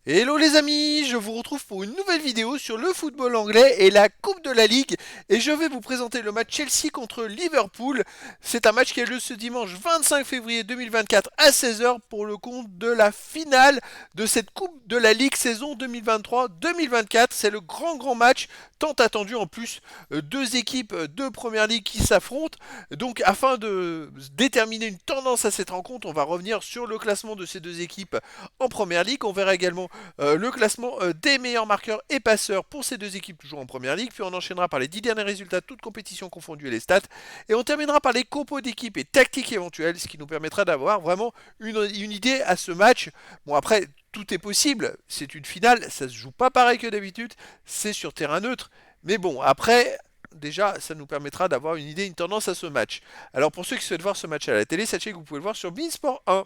Hello les amis, je vous retrouve pour une nouvelle vidéo sur le football anglais et la Coupe de la Ligue et je vais vous présenter le match Chelsea contre Liverpool. C'est un match qui a lieu ce dimanche 25 février 2024 à 16h pour le compte de la finale de cette Coupe de la Ligue saison 2023-2024. C'est le grand match tant attendu en plus, deux équipes de Première Ligue qui s'affrontent. Donc afin de déterminer une tendance à cette rencontre, on va revenir sur le classement de ces deux équipes en Première Ligue. On verra également le classement des meilleurs marqueurs et passeurs pour ces deux équipes toujours en Première Ligue. Puis on enchaînera par les 10 derniers résultats, toutes compétitions confondues et les stats. Et on terminera par les compos d'équipe et tactiques éventuelles, ce qui nous permettra d'avoir vraiment une idée à ce match. Bon après, tout est possible, c'est une finale, ça se joue pas pareil que d'habitude, c'est sur terrain neutre. Mais bon, après, déjà, ça nous permettra d'avoir une idée, une tendance à ce match. Alors pour ceux qui souhaitent voir ce match à la télé, sachez que vous pouvez le voir sur Beansport 1.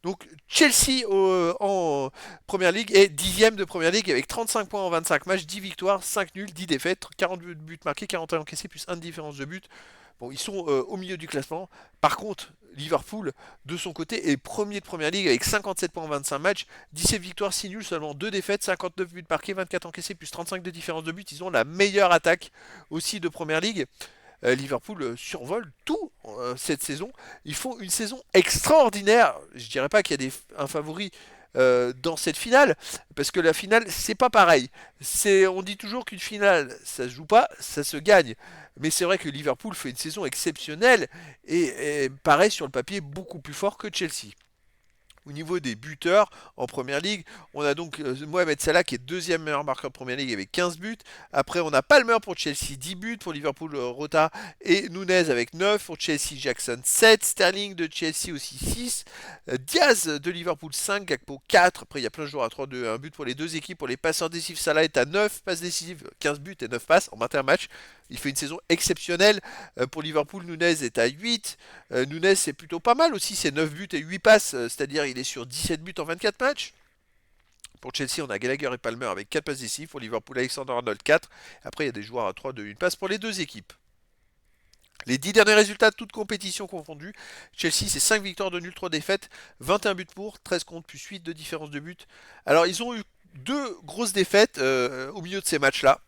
Donc Chelsea en Première Ligue est 10e de Première Ligue avec 35 points en 25 matchs, 10 victoires, 5 nuls, 10 défaites, 40 buts marqués, 41 encaissés plus 1 de différence de but. Bon, ils sont au milieu du classement. Par contre, Liverpool, de son côté, est premier de Première Ligue avec 57 points en 25 matchs, 17 victoires, 6 nuls, seulement 2 défaites, 59 buts marqués, 24 encaissés plus 35 de différence de but. Ils ont la meilleure attaque aussi de Première Ligue. Liverpool survole tout cette saison. Ils font une saison extraordinaire. Je dirais pas qu'il y a un favori dans cette finale, parce que la finale, c'est pas pareil. On dit toujours qu'une finale, ça se joue pas, ça se gagne. Mais c'est vrai que Liverpool fait une saison exceptionnelle et paraît sur le papier beaucoup plus fort que Chelsea. Au niveau des buteurs en Première Ligue, on a donc Mohamed Salah qui est deuxième meilleur marqueur de Première Ligue avec 15 buts. Après, on a Palmer pour Chelsea 10 buts, pour Liverpool Rota et Nunez avec 9, pour Chelsea Jackson 7, Sterling de Chelsea aussi 6, Diaz de Liverpool 5, Gakpo 4. Après, il y a plein de joueurs à 3-2, un but pour les deux équipes. Pour les passeurs décisifs, Salah est à 9 passes décisives, 15 buts et 9 passes en 21 matchs. Il fait une saison exceptionnelle. Pour Liverpool, Nunez est à 8. Nunez, c'est plutôt pas mal aussi, c'est 9 buts et 8 passes, c'est-à-dire il est sur 17 buts en 24 matchs. Pour Chelsea, on a Gallagher et Palmer avec 4 passes décisives. Pour Liverpool, Alexander-Arnold 4. Après, il y a des joueurs à 3, 2, 1 passe pour les deux équipes. Les 10 derniers résultats, toutes compétitions confondues. Chelsea, c'est 5 victoires de nul, 3 défaites, 21 buts pour, 13 contre, plus 8 de différence de but. Alors, ils ont eu deux grosses défaites au milieu de ces matchs-là.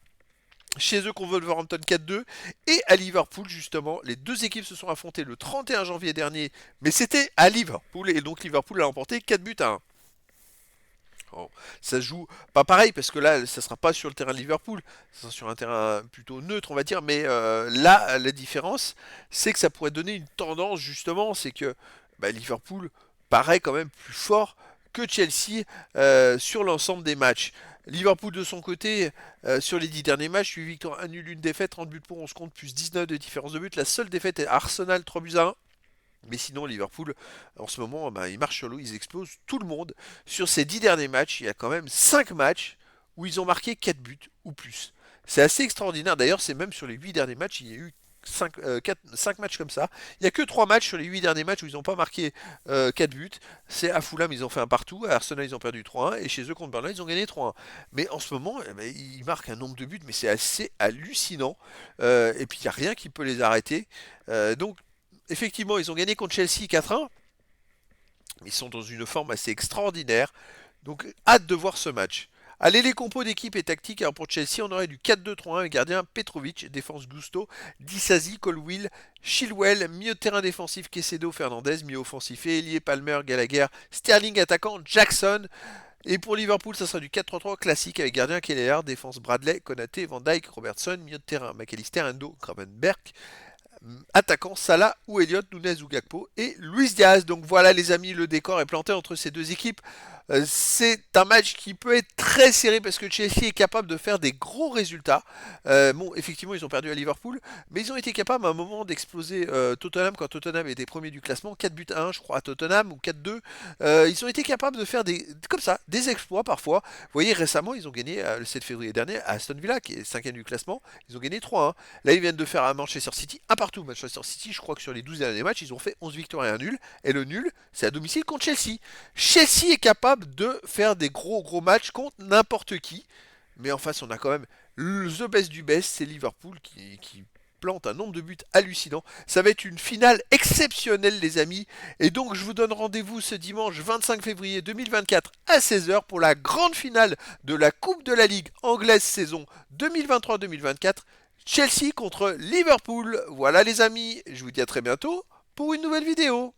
Chez eux contre Wolverhampton 4-2 et à Liverpool justement les deux équipes se sont affrontées le 31 janvier dernier, mais c'était à Liverpool et donc Liverpool a emporté 4 buts à 1. Bon, ça se joue pas pareil parce que là ça sera pas sur le terrain de Liverpool, ça sera sur un terrain plutôt neutre on va dire, mais là la différence c'est que ça pourrait donner une tendance justement, c'est que Liverpool paraît quand même plus fort que Chelsea sur l'ensemble des matchs. Liverpool de son côté, sur les 10 derniers matchs, 8 victoires, 1 nul, 1 défaite, 30 buts pour 11 comptes, plus 19 de différence de but. La seule défaite est Arsenal 3 buts à 1. Mais sinon, Liverpool, en ce moment, ils marchent sur l'eau, ils explosent tout le monde. Sur ces 10 derniers matchs, il y a quand même 5 matchs où ils ont marqué 4 buts ou plus. C'est assez extraordinaire. D'ailleurs, c'est même sur les 8 derniers matchs, il y a eu 5 matchs comme ça. Il n'y a que 3 matchs sur les 8 derniers matchs où ils n'ont pas marqué 4 buts. C'est à Fulham, ils ont fait un partout. À Arsenal, ils ont perdu 3-1. Et chez eux, contre Burnley, ils ont gagné 3-1. Mais en ce moment, ils marquent un nombre de buts, mais c'est assez hallucinant. Et puis, il n'y a rien qui peut les arrêter. Donc, effectivement, ils ont gagné contre Chelsea 4-1. Ils sont dans une forme assez extraordinaire. Donc, hâte de voir ce match. Allez, les compos d'équipe et tactique. Alors pour Chelsea, on aurait du 4-2-3-1 avec gardien Petrovic, défense Gusto, Disasi, Colwill, Chilwell, milieu de terrain défensif Quesedo, Fernandez, milieu offensif Elie, Palmer, Gallagher, Sterling attaquant, Jackson. Et pour Liverpool, ça sera du 4-3-3 classique avec gardien Kelleher, défense Bradley, Konaté, Van Dijk, Robertson, milieu de terrain McAllister, Endo, Gravenberg, attaquant Salah ou Elliott, Nunez ou Gakpo et Luis Diaz. Donc voilà les amis, le décor est planté entre ces deux équipes. C'est un match qui peut être très serré parce que Chelsea est capable de faire des gros résultats. Bon, effectivement, ils ont perdu à Liverpool, mais ils ont été capables à un moment d'exploser Tottenham quand Tottenham était premier du classement, 4 buts à 1 je crois à Tottenham ou 4-2. Ils ont été capables de faire comme ça, des exploits parfois. Vous voyez, récemment, ils ont gagné le 7 février dernier à Aston Villa, qui est 5e du classement. Ils ont gagné 3-1. Là, ils viennent de faire à Manchester City un partout. Manchester City, je crois que sur les 12 derniers matchs, ils ont fait 11 victoires et un nul. Et le nul, c'est à domicile contre Chelsea. Chelsea est capable de faire des gros matchs contre n'importe qui. Mais en face, on a quand même the best du best, c'est Liverpool qui plante un nombre de buts hallucinant. Ça va être une finale exceptionnelle les amis. Et donc je vous donne rendez-vous ce dimanche 25 février 2024 à 16h pour la grande finale de la Coupe de la Ligue anglaise saison 2023-2024. Chelsea contre Liverpool. Voilà les amis, je vous dis à très bientôt pour une nouvelle vidéo.